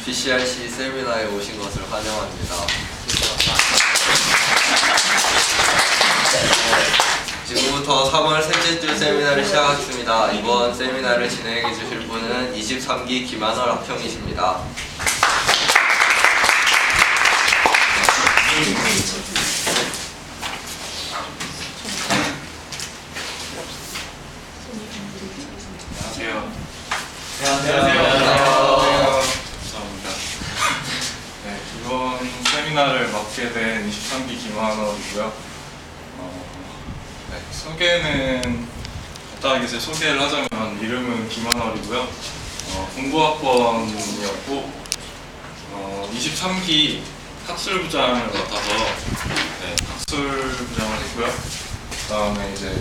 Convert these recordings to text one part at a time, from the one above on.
BCRC 세미나에 오신 것을 환영합니다. 지금부터 3월 셋째 주 세미나를 시작하겠습니다. 이번 세미나를 진행해 주실 분은 23기 김한월 학형이십니다. 안녕하세요. 감사합니다. 네, 이번 세미나를 맡게 된 23기 김한월이고요. 소개는 간단하게 제 소개를 하자면 이름은 김한월이고요. 공부학번이었고 23기 학술부장을 맡아서 학술부장을 했고요. 그다음에 이제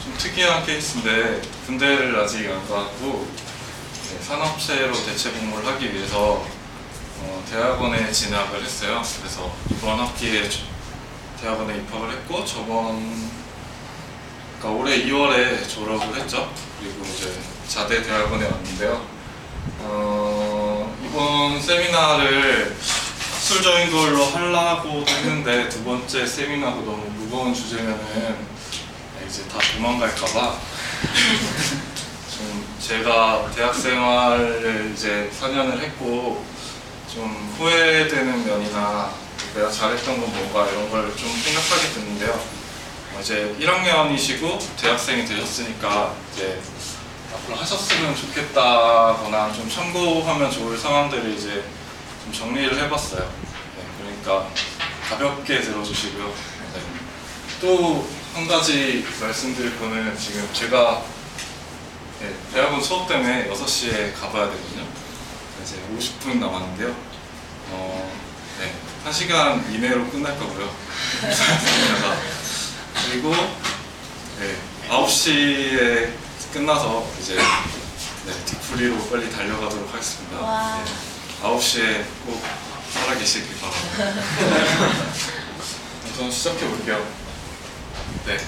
좀 특이한 케이스인데 군대를 아직 안 가고 산업체로 대체 복무를 하기 위해서 대학원에 진학을 했어요. 그래서 이번 학기에 대학원에 입학을 했고 그러니까 올해 2월에 졸업을 했죠. 그리고 이제 자대 대학원에 왔는데요. 이번 세미나를 학술적인 걸로 하려고 했는데 두 번째 세미나고 너무 무거운 주제면은 이제 다 도망갈까봐 좀 제가 대학 생활을 이제 4년을 했고 좀 후회되는 면이나 내가 잘했던 건 뭔가 이런 걸 좀 생각하게 됐는데요. 이제 1학년이시고 대학생이 되셨으니까 이제 앞으로 하셨으면 좋겠다거나 좀 참고하면 좋을 상황들을 이제 좀 정리를 해봤어요. 그러니까 가볍게 들어주시고요. 또 한 가지 말씀드릴 거는 지금 제가 대학원 수업 때문에 6시에 가봐야 되거든요. 이제 50분 남았는데요. 1시간 이내로 끝날 거고요. 그리고 9시에 끝나서 이제 뒤풀이로 빨리 달려가도록 하겠습니다. 9시에 꼭 살아계시길 바랍니다. 우선 시작해 볼게요.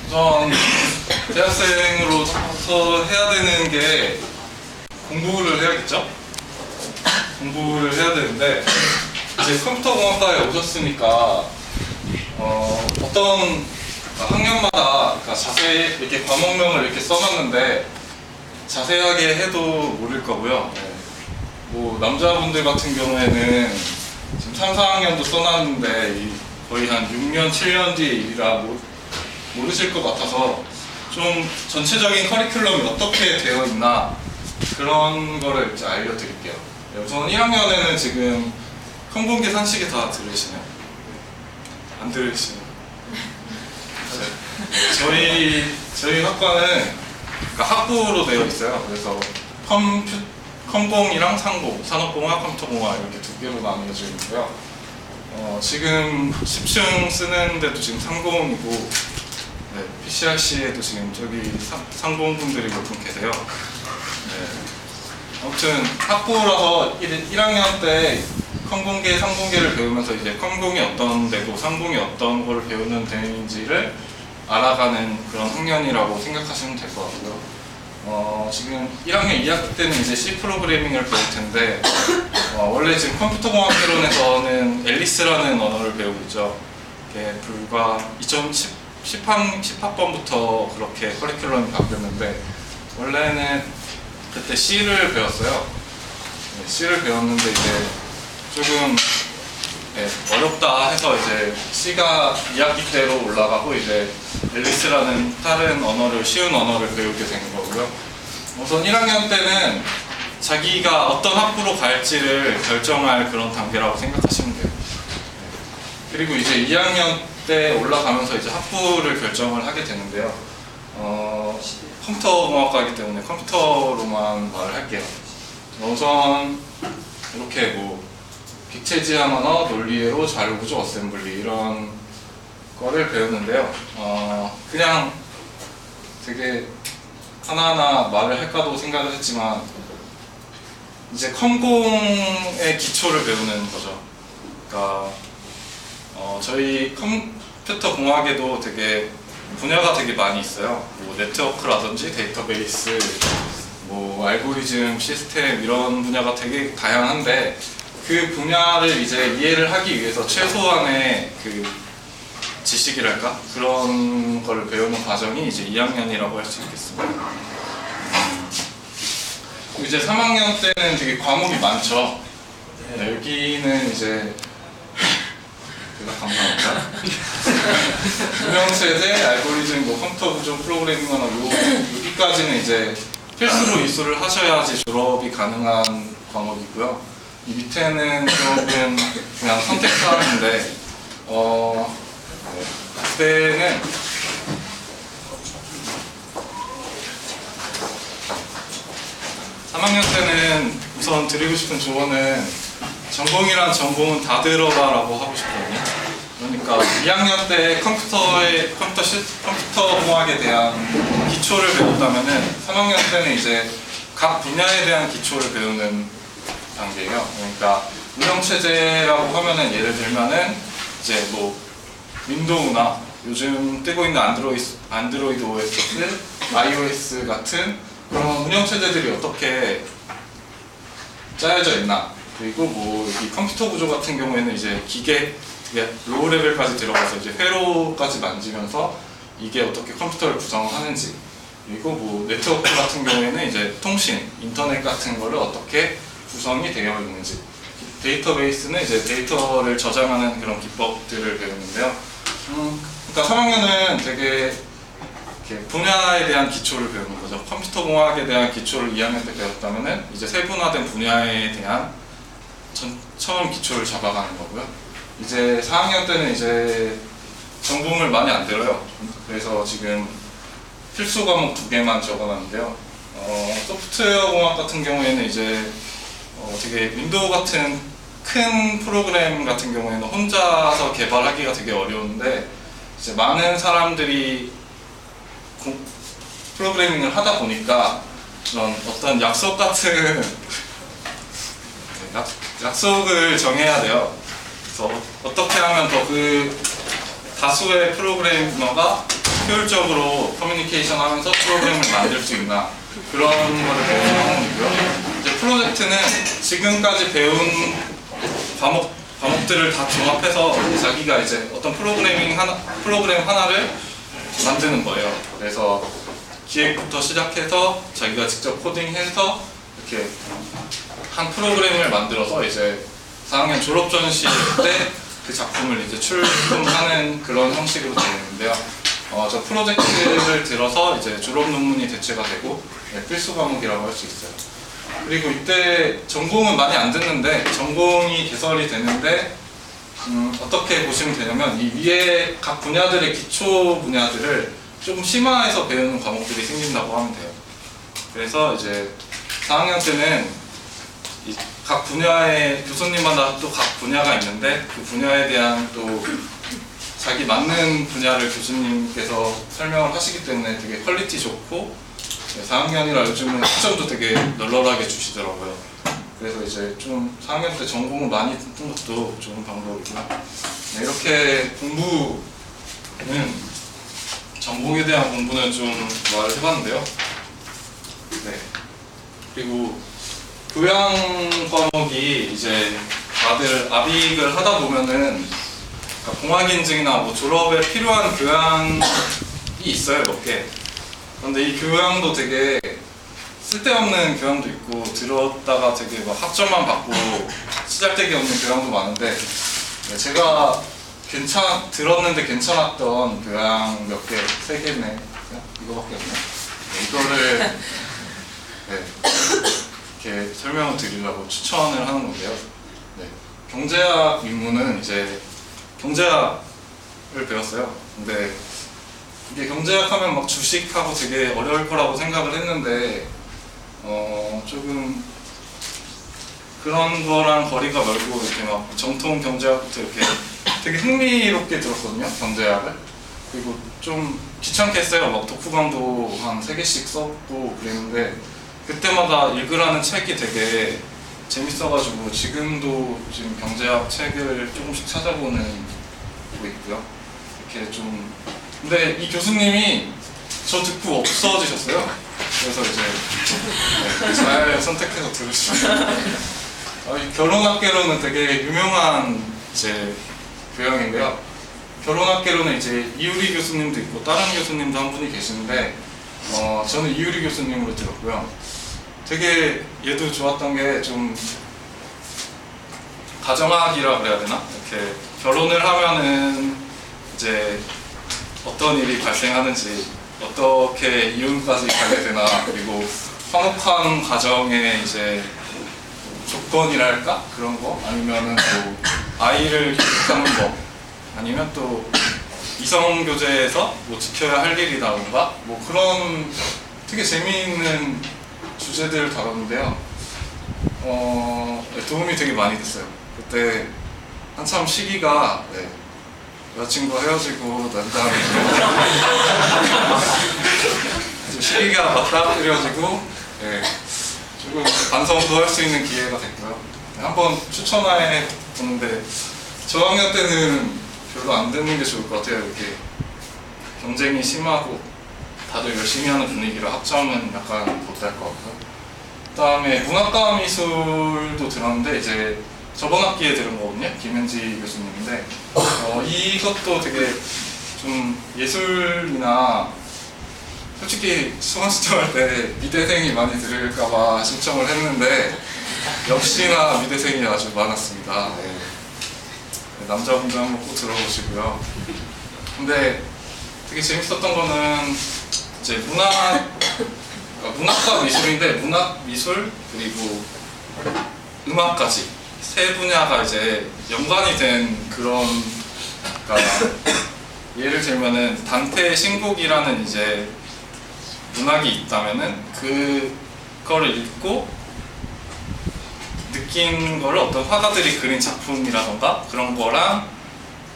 우선 대학생으로서 해야 되는 게 공부를 해야겠죠? 공부를 해야 되는데 이제 컴퓨터공학과에 오셨으니까 어떤 학년마다 자세히 이렇게 과목명을 이렇게 써놨는데 자세하게 해도 모를 거고요. 뭐 남자분들 같은 경우에는 지금 3, 4학년도 써놨는데 거의 한 6년, 7년 뒤에 일이라 모르실 것 같아서 좀 전체적인 커리큘럼이 어떻게 되어 있나 그런 거를 이제 알려드릴게요. 우선 1학년에는 지금 컴공기 산식이 다 들으시나요? 안 들으시나요? 저희 학과는 학부로 되어 있어요. 그래서 컴공이랑 상공, 산업공학, 컴퓨터공학 이렇게 두 개로 나뉘어져 있고요. 지금 10층 쓰는데도 지금 상공이고 PCRC에도 지금 저기 상공분들이 몇 분 계세요. 아무튼 학부라서 1학년 때 컴공계, 상공계를 배우면서 이제 컴공이 어떤 데고 상공이 어떤 거를 배우는 데인지를 알아가는 그런 학년이라고 생각하시면 될 것 같고요. 지금 1학년 2학기 때는 이제 C 프로그래밍을 배울 텐데 원래 지금 컴퓨터공학개론에서는 앨리스라는 언어를 배우고 있죠. 이게 불과 10학번부터 그렇게 커리큘럼이 바뀌었는데 원래는 그때 C를 배웠어요. C를 배웠는데 이제 조금 어렵다 해서 이제 C가 2학기 때로 올라가고 이제 앨리스라는 다른 언어를 쉬운 언어를 배우게 된 거고요. 우선 1학년 때는 자기가 어떤 학부로 갈지를 결정할 그런 단계라고 생각하시면 돼요. 그리고 이제 2학년 때 올라가면서 이제 학부를 결정을 하게 되는데요. 컴퓨터공학과이기 때문에 컴퓨터로만 말을 할게요. 우선 이렇게 뭐 빅체지향 언어, 논리회로, 자료구조, 어셈블리 이런 거를 배우는데요. 그냥 되게 하나하나 말을 할까도 생각을 했지만 이제 컴공의 기초를 배우는 거죠. 그러니까 저희 컴퓨터 공학에도 되게 분야가 되게 많이 있어요. 뭐 네트워크라든지 데이터베이스, 뭐 알고리즘, 시스템 이런 분야가 되게 다양한데 그 분야를 이제 이해를 하기 위해서 최소한의 그 지식이랄까? 그런 거를 배우는 과정이 이제 2학년이라고 할 수 있겠습니다. 이제 3학년 때는 되게 과목이 많죠. 네, 여기는 이제 대답 감사합니다. 운영체제, 알고리즘, 뭐 컴퓨터 구조, 프로그래밍이나 여기까지는 이제 필수로 이수를 하셔야지 졸업이 가능한 과목이고요. 이 밑에는 조금 그냥 선택사항인데 그때는 (3학년) 때는 우선 드리고 싶은 조언은 전공이란 전공은 다 들어가라고 하고 싶거든요. 그러니까 2학년 때 컴퓨터공학에 대한 기초를 배웠다면은 3학년 때는 이제 각 분야에 대한 기초를 배우는 단계예요. 그러니까 운영체제라고 하면은 예를 들면은 이제 뭐 윈도우나 요즘 뜨고 있는 안드로이드 OS, iOS 같은 그런 운영체제들이 어떻게 짜여져 있나, 그리고 뭐 이 컴퓨터 구조 같은 경우에는 이제 기계 로우 레벨까지 들어가서 이제 회로까지 만지면서 이게 어떻게 컴퓨터를 구성하는지, 그리고 뭐 네트워크 같은 경우에는 이제 통신, 인터넷 같은 거를 어떻게 구성이 되어 있는지, 데이터베이스는 이제 데이터를 저장하는 그런 기법들을 배우는데요. 그러니까 3학년은 되게 이렇게 분야에 대한 기초를 배우는 거죠. 컴퓨터 공학에 대한 기초를 2학년 때 배웠다면은 이제 세분화된 분야에 대한 처음 기초를 잡아가는 거고요. 이제 4학년 때는 이제 전공을 많이 안 들어요. 그래서 지금 필수 과목 2개만 적어놨는데요. 소프트웨어 공학 같은 경우에는 이제 되게 윈도우 같은 큰 프로그램 같은 경우에는 혼자서 개발하기가 되게 어려운데, 이제 많은 사람들이 프로그래밍을 하다 보니까 그런 어떤 약속 같은 약속을 정해야 돼요. 그래서 어떻게 하면 더 그 다수의 프로그래머가 효율적으로 커뮤니케이션 하면서 프로그램을 만들 수 있나, 그런 거를 배우는 학문이고요. 이제 프로젝트는 지금까지 배운 과목들을 다 종합해서 자기가 이제 어떤 프로그램 하나를 만드는 거예요. 그래서 기획부터 시작해서 자기가 직접 코딩해서 이렇게 한 프로그램을 만들어서 이제 4학년 졸업 전시 때 그 작품을 이제 출품하는 그런 형식으로 되어 있는데요. 저 프로젝트를 들어서 이제 졸업 논문이 대체가 되고 필수 과목이라고 할 수 있어요. 그리고 이때 전공은 많이 안 듣는데 전공이 개설이 되는데 어떻게 보시면 되냐면 이 위에 각 분야들의 기초 분야들을 조금 심화해서 배우는 과목들이 생긴다고 하면 돼요. 그래서 이제 4학년 때는 각 분야의 교수님마다 또 각 분야가 있는데 그 분야에 대한 또 자기 맞는 분야를 교수님께서 설명을 하시기 때문에 되게 퀄리티 좋고, 4학년이라 요즘은 학점도 되게 널널하게 주시더라고요. 그래서 이제 좀 4학년 때 전공을 많이 듣는 것도 좋은 방법이고요. 네, 이렇게 공부는, 전공에 대한 공부는 좀 말을 해봤는데요. 네. 그리고 교양 과목이 이제 다들 압익을 하다 보면은 공학인증이나 뭐 졸업에 필요한 교양이 있어요, 몇 개. 그런데 이 교양도 되게 쓸데없는 교양도 있고, 들었다가 되게 막 학점만 받고 쓰잘데기 없는 교양도 많은데, 제가 들었는데 괜찮았던 교양 몇 개, 3개네. 이거밖에 없네. 이거를 이렇게 설명을 드리려고 추천을 하는 건데요. 네. 경제학 입문은 이제 경제학을 배웠어요. 근데 이게 경제학 하면 막 주식하고 되게 어려울 거라고 생각을 했는데 조금 그런 거랑 거리가 멀고, 이렇게 막 정통 경제학부터 이렇게 되게 흥미롭게 들었거든요, 경제학을. 그리고 좀 귀찮게 했어요. 막 독후감도 한 3개씩 썼고 그랬는데, 그때마다 읽으라는 책이 되게 재밌어가지고 지금도 지금 경제학 책을 조금씩 찾아보는 거 있고요. 이렇게 좀, 근데 이 교수님이 저 듣고 없어지셨어요. 그래서 이제 잘 선택해서 들으시면 이 결혼학개론은 되게 유명한 이제 교양인데요. 결혼학개론은 이제 이유리 교수님도 있고 다른 교수님도 한 분이 계시는데 저는 이유리 교수님으로 들었고요. 되게 얘도 좋았던 게 좀 가정학이라 그래야 되나? 이렇게 결혼을 하면은 이제 어떤 일이 발생하는지, 어떻게 이혼까지 가게 되나, 그리고 화목한 가정의 이제 조건이랄까? 그런 거? 아니면은 또 아이를 교육하는 법, 아니면 또 이성교제에서 뭐 지켜야 할 일이라던가 뭐 그런 되게 재미있는 주제들을 다뤘는데요. 도움이 되게 많이 됐어요. 그때 한참 시기가 여자친구와 헤어지고 난 다음에 시기가 맞닥뜨려지고 조금 반성도 할 수 있는 기회가 됐고요. 한번 추천해 보는데 저학년 때는 별로 안 듣는 게 좋을 것 같아요. 이렇게 경쟁이 심하고 다들 열심히 하는 분위기라 학점은 약간 못할 것 같고요. 그 다음에 문학과 미술도 들었는데 이제 저번 학기에 들은 거거든요. 김현지 교수님인데 이것도 되게 좀 예술이나 솔직히 수강 신청할 때 미대생이 많이 들을까봐 신청을 했는데 역시나 미대생이 아주 많았습니다. 남자분들 한번 꼭 들어보시고요. 근데 되게 재밌었던 거는 이제 문학과 미술인데 문학, 미술, 그리고 음악까지 세 분야가 이제 연관이 된 그런, 그러니까 예를 들면은 단테의 신곡이라는 이제 문학이 있다면은 그거를 읽고 느낀 거를 어떤 화가들이 그린 작품이라던가 그런 거랑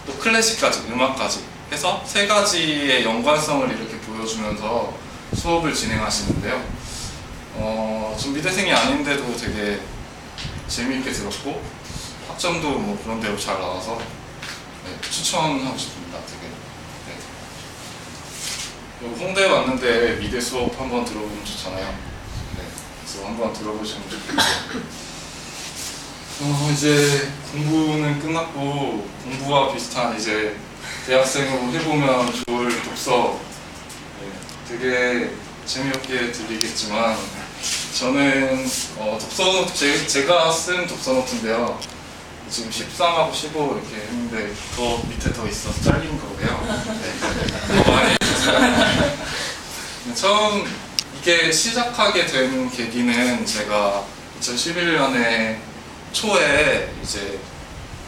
또 클래식까지, 음악까지 해서 세 가지의 연관성을 이렇게 보여주면서 수업을 진행하시는데요. 전 미대생이 아닌데도 되게 재미있게 들었고 학점도 뭐 그런 대로 잘 나와서 추천하고 싶습니다. 되게. 홍대 왔는데 미대 수업 한번 들어보면 좋잖아요. 그래서 한번 들어보시면 좋겠고. 이제 공부는 끝났고 공부와 비슷한 이제 대학생으로 해보면 좋을 독서, 되게 재미없게 들리겠지만 저는 독서노트, 제가 쓴 독서노트인데요. 지금 13하고 15 이렇게 했는데 더 밑에 더 있어서 잘린 거고요. 더 많이 있었어요. 처음 이게 시작하게 된 계기는 제가 2011년에 초에 이제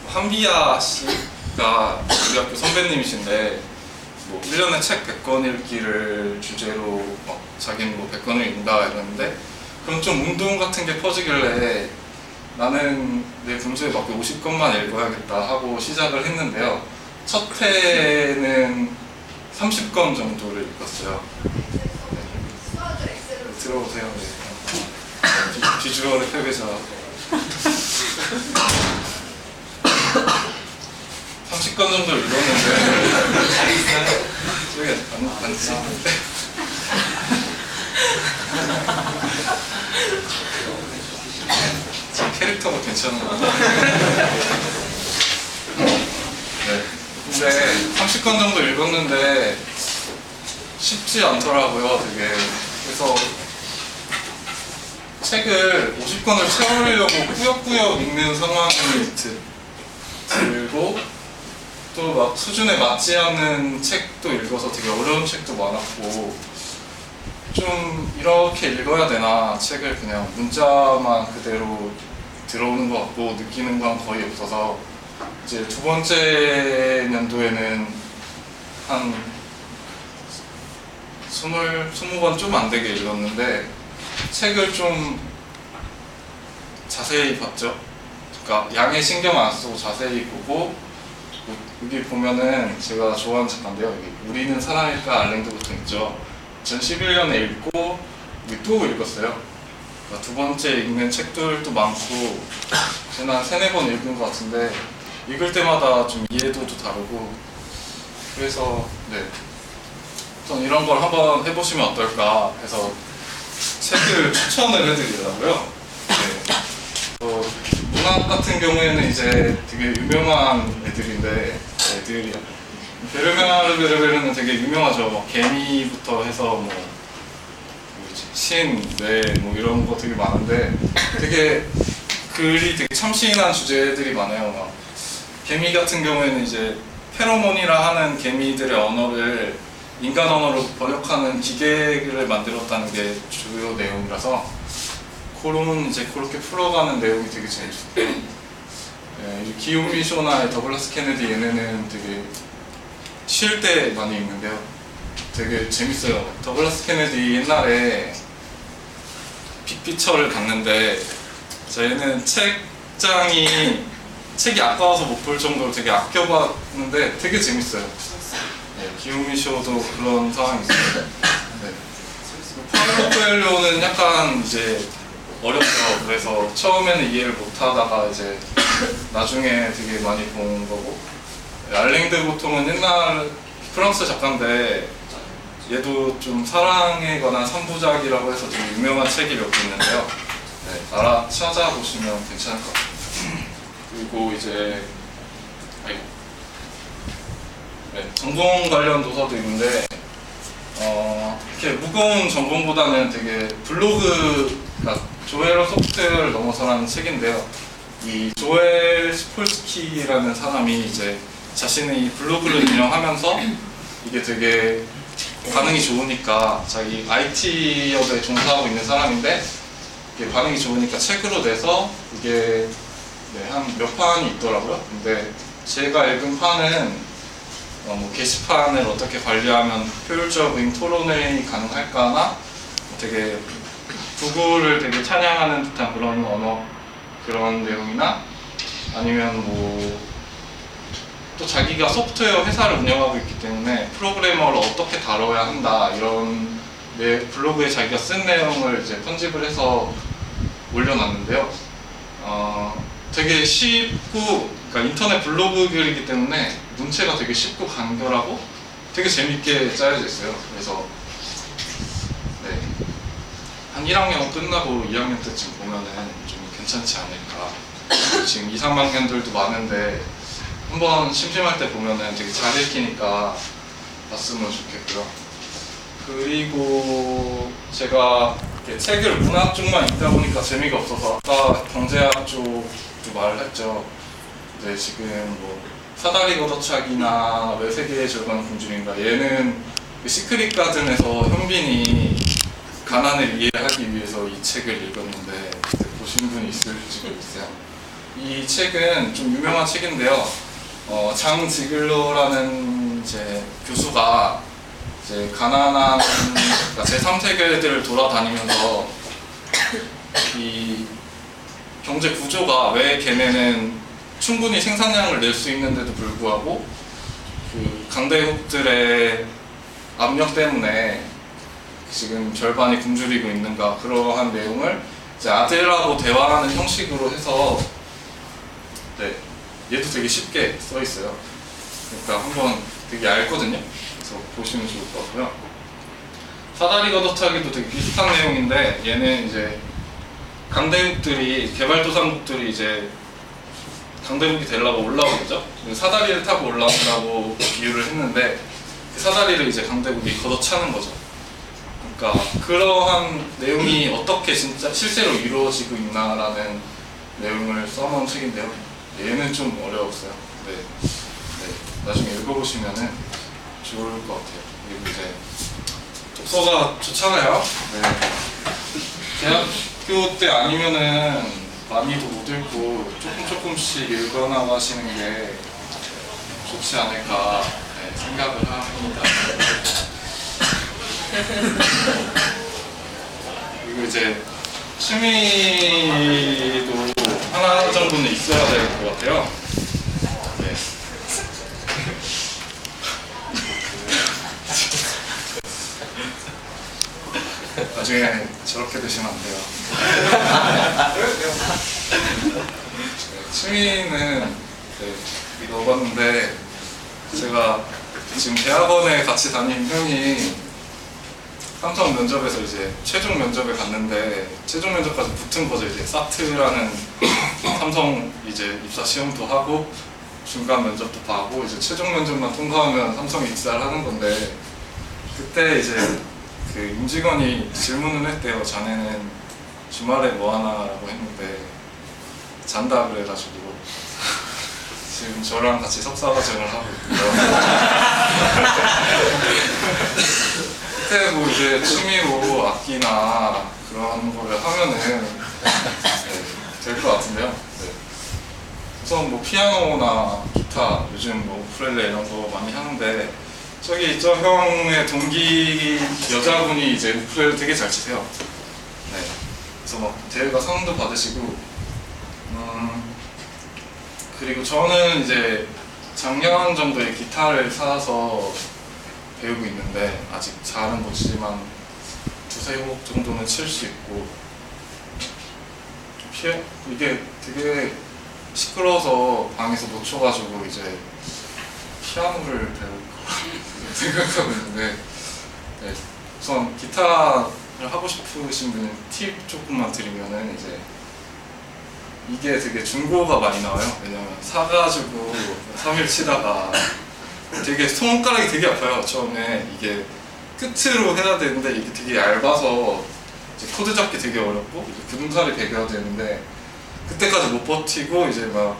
한비아 씨가 우리 학교 선배님이신데 뭐 1년에 책 100권 읽기를 주제로 막 자기는 뭐 100권을 읽는다 이러는데 그럼 좀 운동 같은 게 퍼지길래 나는 내 분수에 맞게 50권만 읽어야겠다 하고 시작을 했는데요. 첫 해는 30권 정도를 읽었어요. 들어보세요. 비주얼의 패배자. 30권 정도 읽었는데 잘 있어요? 저기 안 치. 제 캐릭터가 괜찮은 것 같아요. 근데 30권 정도 읽었는데 쉽지 않더라고요, 되게. 그래서 책을 50권을 채우려고 꾸역꾸역 읽는 상황이 들고 또 막 수준에 맞지 않는 책도 읽어서 되게 어려운 책도 많았고 좀 이렇게 읽어야 되나, 책을 그냥 문자만 그대로 들어오는 것 같고 느끼는 건 거의 없어서 이제 두 번째 연도에는 한 20권 좀 안 되게 읽었는데 책을 좀 자세히 봤죠. 그러니까 양에 신경 안 쓰고 자세히 보고, 여기 보면은 제가 좋아하는 작가인데요. 여기 우리는 사람일까 알랭드 보통 있죠. 2011년에 읽고 또 읽었어요. 그러니까 두 번째 읽는 책들도 많고 저는 한 3-4번 읽은 것 같은데 읽을 때마다 좀 이해도도 다르고 그래서 전 이런 걸 한번 해보시면 어떨까 해서 책을 추천을 해드리더라고요. 네. 문학 같은 경우에는 이제 되게 유명한 애들이 베르메르 베르베르는 되게 유명하죠. 뭐 개미부터 해서 뭐 신, 뇌, 뭐 이런 거 되게 많은데 되게 글이 되게 참신한 주제들이 많아요. 막 개미 같은 경우에는 이제 페로몬이라 하는 개미들의 언어를 인간 언어로 번역하는 기계를 만들었다는 게 주요 내용이라서 그런 이제 그렇게 풀어가는 내용이 되게 재밌어요. 네, 기욤 미쇼나 더글라스 케네디 얘네는 되게 쉴 때 많이 읽는데요. 되게 재밌어요. 더글라스 케네디 옛날에 빅피처를 봤는데 저희는 책이 아까워서 못 볼 정도로 되게 아껴봤는데 되게 재밌어요. 네, 기욤 미쇼도 그런 상황이 있어요. 네. 파울로 코엘료는 약간 이제 어렵죠. 그래서 처음에는 이해를 못하다가 이제 나중에 되게 많이 본 거고, 알랭드 보통은 옛날 프랑스 작가인데 얘도 좀 사랑에 관한 3부작이라고 해서 되게 유명한 책이 몇 개 있는데요. 네, 찾아보시면 괜찮을 것 같아요. 그리고 이제 네, 전공 관련 도서도 있는데 이렇게 무거운 전공보다는 되게 블로그, 그러니까 조엘 소프트웨어를 넘어서라는 책인데요. 이 조엘 스폴스키라는 사람이 이제 자신의 블로그를 운영하면서 이게 되게 반응이 좋으니까, 자기 IT 업에 종사하고 있는 사람인데 이게 반응이 좋으니까 책으로 내서 이게 네, 한 몇 판이 있더라고요. 근데 제가 읽은 판은 뭐 게시판을 어떻게 관리하면 효율적인 토론회의 가능할까나 되게 구글을 되게 찬양하는 듯한 그런 언어, 그런 내용이나 아니면 뭐 또 자기가 소프트웨어 회사를 운영하고 있기 때문에 프로그래머를 어떻게 다뤄야 한다, 이런 블로그에 자기가 쓴 내용을 이제 편집을 해서 올려놨는데요. 되게 쉽고, 그러니까 인터넷 블로그 글이기 때문에 문체가 되게 쉽고 간결하고 되게 재밌게 짜여져 있어요. 그래서 네, 한 1학년 끝나고 2학년 때쯤 보면은 좀 괜찮지 않을까. 지금 2, 3학년들도 많은데 한번 심심할 때 보면은 되게 잘 읽히니까 봤으면 좋겠고요. 그리고 제가 이렇게 책을 문학 쪽만 읽다 보니까 재미가 없어서 아까 경제학 쪽도 말을 했죠. 네, 지금 뭐 사다리 걷어차기나 왜 세계의 절반은 굶주린가, 얘는 그 시크릿 가든에서 현빈이 가난을 이해하기 위해서 이 책을 읽었는데 보신 분이 있을지도 있어요. 이 책은 좀 유명한 책인데요. 장 지글러라는 이제 교수가 이제 가난한, 그러니까 제3세계들을 돌아다니면서 이 경제 구조가 왜 걔네는 충분히 생산량을 낼 수 있는데도 불구하고 그 강대국들의 압력 때문에 지금 절반이 굶주리고 있는가, 그러한 내용을 이제 아들하고 대화하는 형식으로 해서 네, 얘도 되게 쉽게 써 있어요. 그러니까 한번 되게 얇거든요. 그래서 보시면 좋을 것 같고요. 사다리 걷어차기도 되게 비슷한 내용인데 얘는 이제 강대국들이, 개발도상국들이 이제 강대국이 되려고 올라오겠죠. 사다리를 타고 올라온다고 비유를 했는데 그 사다리를 이제 강대국이 걷어차는 거죠. 그러니까 그러한 내용이 어떻게 진짜 실제로 이루어지고 있나라는 내용을 써놓은 책인데요. 얘는 좀 어려웠어요. 네, 나중에 읽어보시면은 좋을 것 같아요. 그리고 이제 독서가 좋잖아요. 네. 대학교 때 아니면은 많이도 못 읽고 조금씩 읽어나가시는 게 좋지 않을까 생각을 합니다. 그리고 이제 취미도 하나 정도는 있어야 될 것 같아요. 네. 나중에 저렇게 되시면 안 돼요. 취미는 넣어봤는데 제가 지금 대학원에 같이 다니는 형이 삼성 면접에서 이제 최종 면접에 갔는데 최종 면접까지 붙은 거죠. 이제 사트라는 삼성 이제 입사 시험도 하고 중간 면접도 봐고 이제 최종 면접만 통과하면 삼성에 입사를 하는 건데 그때 이제 그 임직원이 질문을 했대요. 자네는 주말에 뭐 하나라고 했는데 잔다 그래가지고 지금 저랑 같이 석사과정을 하고 있고요. 그때 뭐 이제 취미로 악기나 그런 거를 하면은 될 것 같은데요. 네. 우선 뭐 피아노나 기타, 요즘 뭐 우쿨렐레 이런 거 많이 하는데 저기 저 형의 동기 여자분이 이제 우쿨렐레 되게 잘 치세요. 네. 그래서 막 대회가 상도 받으시고 그리고 저는 이제 작년 정도에 기타를 사서 배우고 있는데 아직 잘은 못 치지만 두세 곡 정도는 칠 수 있고 이게 되게 시끄러워서 방에서 못 쳐가지고 이제 피아노를 배울까 생각하고 있는데 네, 우선 기타를 하고 싶으신 분은 팁 조금만 드리면은 이제 이게 되게 중고가 많이 나와요. 왜냐면 사가지고 3일 치다가 되게 손가락이 되게 아파요. 처음에 이게 끝으로 해야 되는데 이게 되게 얇아서 이제 코드 잡기 되게 어렵고 이제 굳은살이 배겨야 되는데 그때까지 못 버티고 이제 막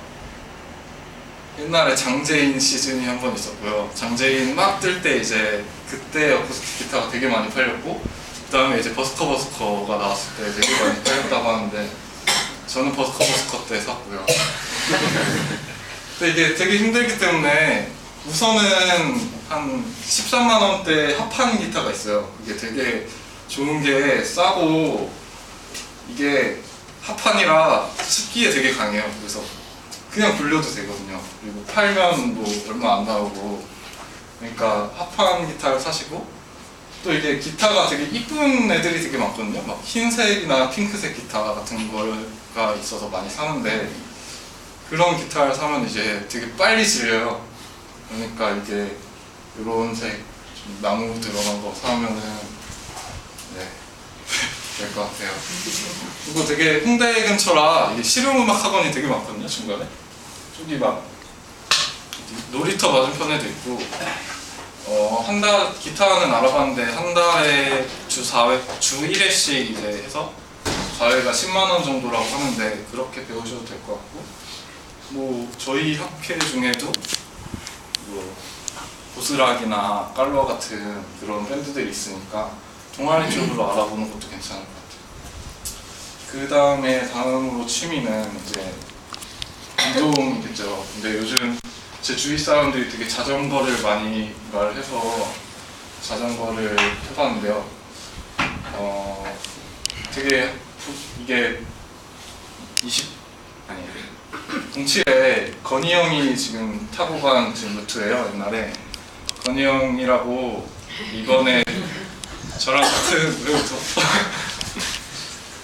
옛날에 장재인 시즌이 한 번 있었고요. 장재인 막 뜰 때 이제 그때 어쿠스틱 기타가 되게 많이 팔렸고 그 다음에 이제 버스커가 나왔을 때 되게 많이 팔렸다고 하는데 저는 버스커 때 샀고요. 근데 이게 되게 힘들기 때문에 우선은 한 13만 원대 합판 기타가 있어요. 이게 되게 좋은 게 싸고 이게 합판이라 습기에 되게 강해요. 그래서 그냥 굴려도 되거든요. 그리고 팔면 뭐 얼마 안 나오고 그러니까 합판 기타를 사시고 또 이게 기타가 되게 이쁜 애들이 되게 많거든요. 막 흰색이나 핑크색 기타 같은 거가 있어서 많이 사는데 그런 기타를 사면 이제 되게 빨리 질려요. 그러니까 이게 이런 색 좀 나무 들어간 거 사면은 네, 될 것 같아요. 그리고 되게 홍대 근처라 이게 실용음악 학원이 되게 많거든요. 중간에 저기 막 놀이터 맞은편에도 있고 한 달 기타는 알아봤는데 한 달에 주 1회씩 이제 해서 4회가 10만 원 정도라고 하는데 그렇게 배우셔도 될 것 같고 뭐 저희 학회 중에도 뭐 보스락이나 깔로아 같은 그런 밴드들이 있으니까 동아리 쪽으로 알아보는 것도 괜찮을 것 같아요. 그 다음에 다음으로 취미는 이제 운동이겠죠. 근데 요즘 제 주위 사람들이 되게 자전거를 많이 말해서 자전거를 해봤는데요. 되게 이게 07에 건희 형이 지금 타고 간 지금 루트예요. 옛날에 건희 형이라고 이번에 저랑 같은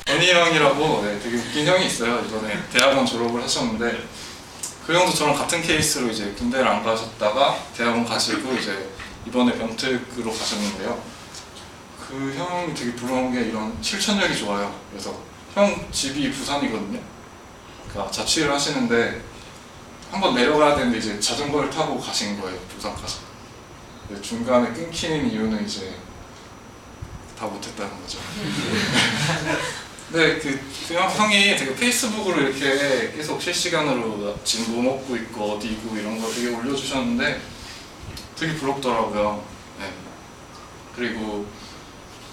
건희 형이라고 네, 되게 웃긴 형이 있어요. 이번에 대학원 졸업을 하셨는데 그 형도 저랑 같은 케이스로 이제 군대를 안 가셨다가 대학원 가시고 이제 이번에 병특으로 가셨는데요. 그 형이 되게 부러운 게 이런 실천력이 좋아요. 그래서 형 집이 부산이거든요. 그러니까 자취를 하시는데 한번 내려가야 되는데 이제 자전거를 타고 가신 거예요. 부산까지. 중간에 끊기는 이유는 이제 다 못했다는 거죠. 네, 그 형이 되게 페이스북으로 이렇게 계속 실시간으로 지금 뭐 먹고 있고 어디 있고 이런 거 되게 올려주셨는데 되게 부럽더라고요. 네. 그리고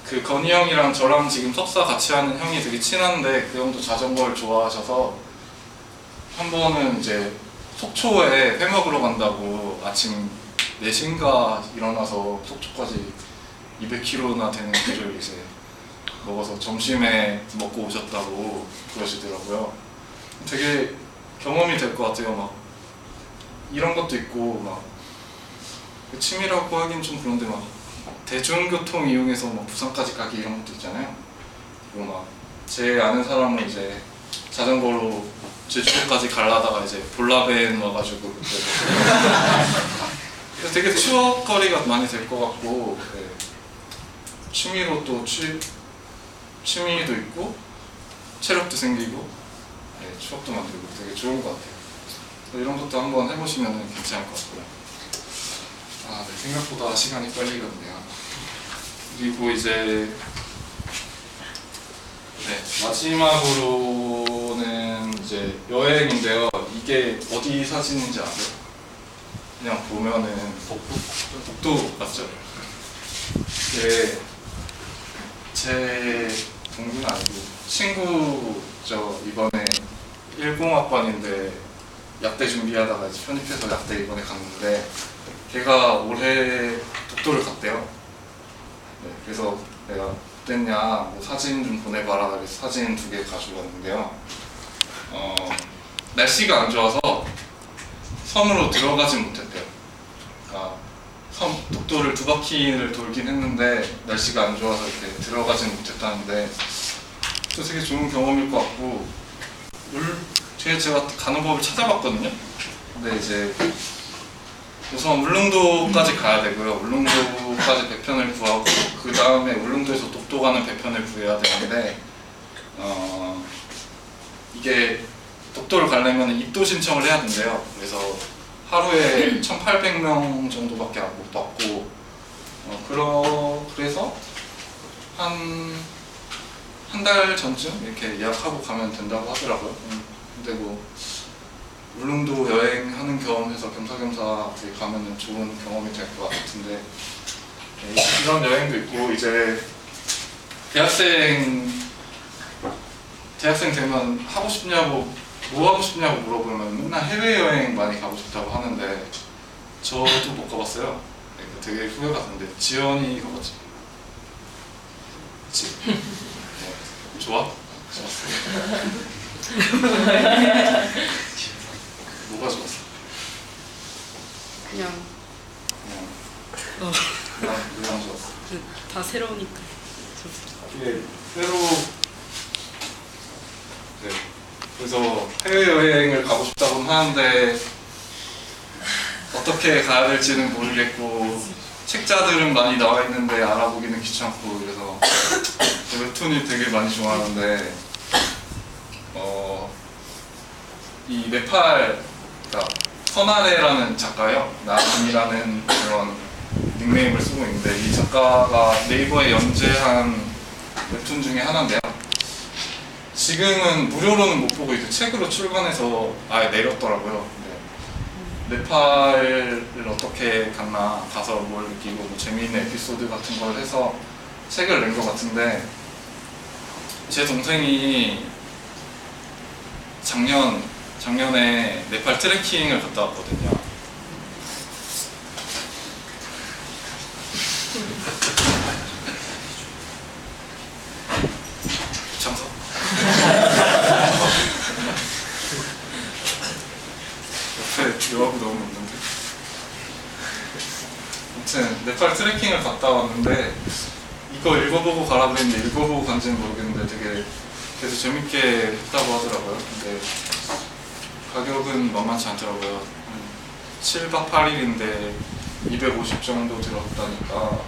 그 건희 형이랑 저랑 지금 석사 같이 하는 형이 되게 친한데 그 형도 자전거를 좋아하셔서 한 번은 이제 속초에 회 먹으러 간다고 아침 4시인가 일어나서 속초까지 200km나 되는 길을 이제 먹어서 점심에 먹고 오셨다고 그러시더라고요. 되게 경험이 될 것 같아요. 막 이런 것도 있고 막 취미라고 하긴 좀 그런데 막 대중교통 이용해서 막 부산까지 가기 이런 것도 있잖아요. 그리고 막 제 아는 사람은 이제 자전거로 제주도까지 가려다가 이제 볼라벤 와가지고 그래서 되게 추억거리가 많이 될 것 같고 네. 취미로 또 취미도 있고 체력도 생기고 네, 추억도 만들고 되게 좋은 것 같아요. 이런 것도 한번 해보시면 괜찮을 것 같고요. 아, 네, 생각보다 시간이 빨리 갔네요. 그리고 이제 네, 마지막으로는 이제 여행인데요. 이게 어디 사진인지 아세요? 그냥 보면은 독도 맞죠? 이게 제 동기는 아니고 친구죠. 이번에 10학번인데 약대 준비하다가 이제 편입해서 약대 이번에 갔는데 걔가 올해 독도를 갔대요. 네, 그래서 내가 어땠냐, 뭐 사진 좀 보내봐라. 그래서 사진 2개 가져왔는데요. 날씨가 안 좋아서 섬으로 들어가진 못했대요. 그러니까 독도를 2바퀴를 돌긴 했는데 날씨가 안 좋아서 이렇게 들어가진 못했다는데 또 되게 좋은 경험일 것 같고 제가 가는 법을 찾아봤거든요. 근데 이제 우선 울릉도까지 가야 되고요. 울릉도까지 배편을 구하고 그 다음에 울릉도에서 독도 가는 배편을 구해야 되는데 이게 독도를 가려면 입도 신청을 해야 된대요. 그래서 하루에 1,800명 정도밖에 못 받고 그래서 한 달 전쯤 이렇게 예약하고 가면 된다고 하더라고요. 근데 뭐 울릉도 여행하는 겸해서 겸사겸사 가면은 좋은 경험이 될 것 같은데 이런 여행도 있고 이제 대학생 되면 하고 싶냐고 뭐 하고 싶냐고 물어보면 맨날 해외여행 많이 가고 싶다고 하는데 저도 못 가봤어요. 되게 후회가 되는데 지연이 가봤지? 그치? 좋아? 좋았어. 뭐가 좋았어? 그냥 그냥 좋았어. 다 새로우니까. 이게 네. 그래서 해외여행을 가고 싶다고는 하는데 어떻게 가야 될지는 모르겠고 책자들은 많이 나와 있는데 알아보기는 귀찮고 그래서 웹툰이 되게 많이 좋아하는데 이 네팔 그러니까 선아래라는 작가요. 나은이라는 그런 닉네임을 쓰고 있는데 이 작가가 네이버에 연재한 웹툰 중에 하나인데요. 지금은 무료로는 못 보고 이제 책으로 출간해서 아예 내렸더라고요. 근데 네팔을 어떻게 갔나, 가서 뭘 느끼고 뭐 재미있는 에피소드 같은 걸 해서 책을 낸 것 같은데 제 동생이 작년에 네팔 트레킹을 갔다 왔거든요. 참석. 옆에 요하고 너무 없는데. 아무튼 네팔 트레킹을 갔다 왔는데 이거 읽어보고 가라 그랬는데 읽어보고 간지는 모르겠는데 되게 그래서 재밌게 했다고 하더라고요. 근데 가격은 만만치 않더라고요. 7박 8일인데 250 정도 들었다니까